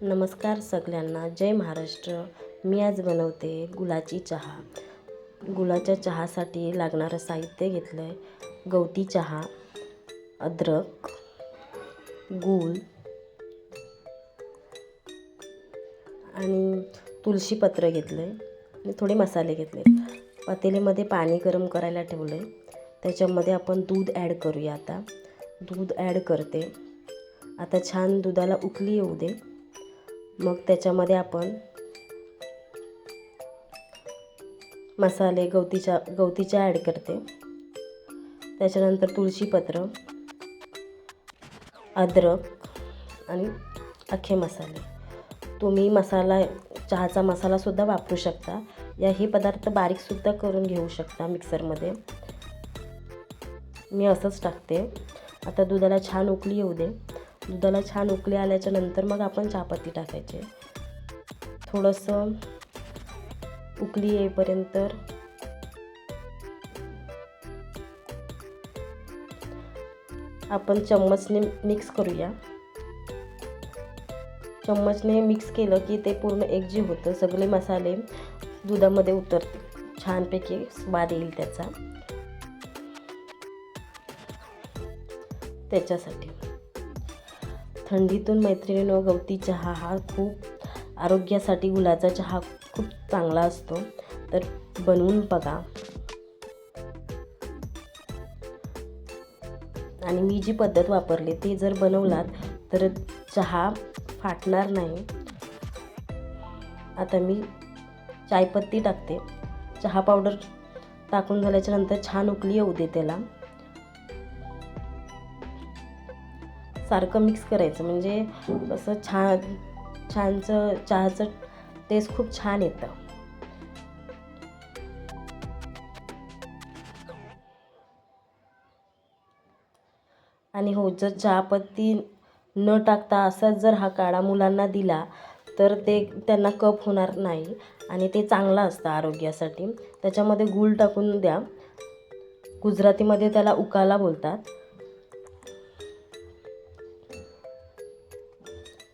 नमस्कार सगळ्यांना, जय महाराष्ट्र. मी आज बनवते गुळाची चहा. गुळाच्या चहासाठी लागणारं साहित्य घेतलं आहे. गवती चहा, अद्रक, गूळ आणि तुळशीपत्र घेतलं आहे आणि थोडे मसाले घेतले. पातेल्यामध्ये पाणी गरम करायला ठेवलं आहे. त्याच्यामध्ये आपण दूध ॲड करूया. आता दूध ॲड करते. आता छान दुधाला उकळी येऊ दे. मग त्याच्यामध्ये मसाले गवतीच्या ॲड करते. त्याच्यानंतर तुळशीपत्र, अद्रक आणि अख्खे मसाले. तुम्ही चहाचा मसालासुद्धा वापरू शकता. हे पदार्थ बारीकसुद्धा करून घेऊ शकता मिक्सरमध्ये. मी असंच टाकते. आता दुधाला छान उकळी येऊ दे. दुधाला छान उकळी आल्याच्या नंतर मग आपण चहापत्ती टाकायचे. थोडंसं उकळी येईपर्यंत आपण चम्मचने मिक्स करूया. चम्मचने मिक्स केलं की ते पूर्ण एकजीव होतं. सगळे मसाले दुधामध्ये उतरते. छानपैकी स्वाद येईल त्याच्यासाठी. थंडीतून मैत्रिणींनो, गवती चहा हा खूप आरोग्यासाठी, गुळाचा चहा खूप चांगला असतो. तर बनवून बघा. आणि मी जी पद्धत वापरली ती जर बनवलात तर चहा फाटणार नाही. आता मी चायपत्ती टाकते. चहा पावडर टाकून झाल्याच्या नंतर छान उकळी येऊ दे. त्याला सारखं मिक्स करायचं, म्हणजे असं चहाचं टेस्ट खूप छान येतं. आणि हो, जर चहापत्ती न टाकता असाच जर हा काढा मुलांना दिला तर त्यांना कफ होणार नाही आणि ते चांगलं असतं आरोग्यासाठी. त्याच्यामध्ये गूळ टाकून द्या. गुजरातीमध्ये त्याला उकाला बोलतात.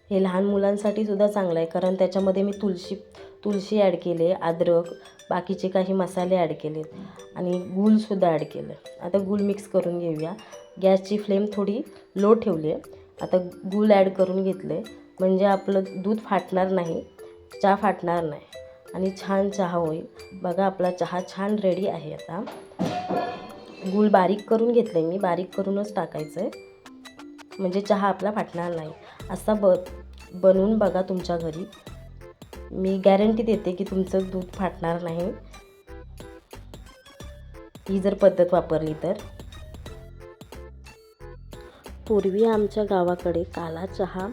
हे लहान मुलांसाठी सुद्धा चांगलं आहे, कारण त्याच्यामध्ये मी तुळशी ॲड केले, अद्रक, बाकीचे काही मसाले ॲड केलेत आणि गूळसुद्धा ॲड केलं. आता गूळ मिक्स करून घेऊया. गॅसची फ्लेम थोडी लो ठेवली आहे. आता गूळ ॲड करून घेतले, म्हणजे आपलं दूध फाटणार नाही, चहा फाटणार नाही आणि छान चहा होईल. बघा, आपला चहा छान रेडी आहे. आता गूळ बारीक करून घेतले मी. बारीक करूनच टाकायचं आहे, म्हणजे चहा आपला फाटणार नाही. असा बनवून बघा तुमच्या घरी. मी गॅरंटी देते की तुमचं दूध फाटणार नाही, ही जर पद्धत वापरली तर. पूर्वी आमच्या गावाकडे काला चहा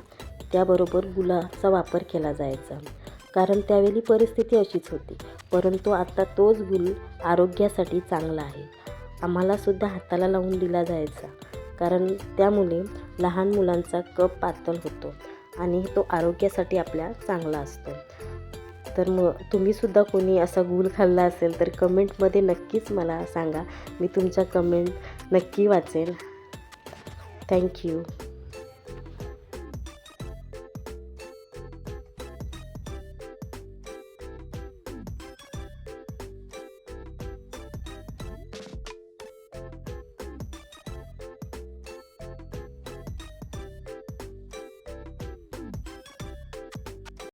त्याबरोबर गुळाचा वापर केला जायचा, कारण त्यावेळी परिस्थिती अशीच होती. परंतु आता तोच गूळ आरोग्यासाठी चांगला आहे. आम्हालासुद्धा हाताला लावून दिला जायचा, कारण त्यामुळे लहान मुलांचा कफ पातळ होतो आणि तो आरोग्यासाठी आपल्या चांगला असतो. तर मग तुम्हीसुद्धा कोणी असा गूळ खाल्ला असेल तर कमेंटमध्ये नक्कीच मला सांगा. मी तुमच्या कमेंट नक्की वाचेन. थँक्यू.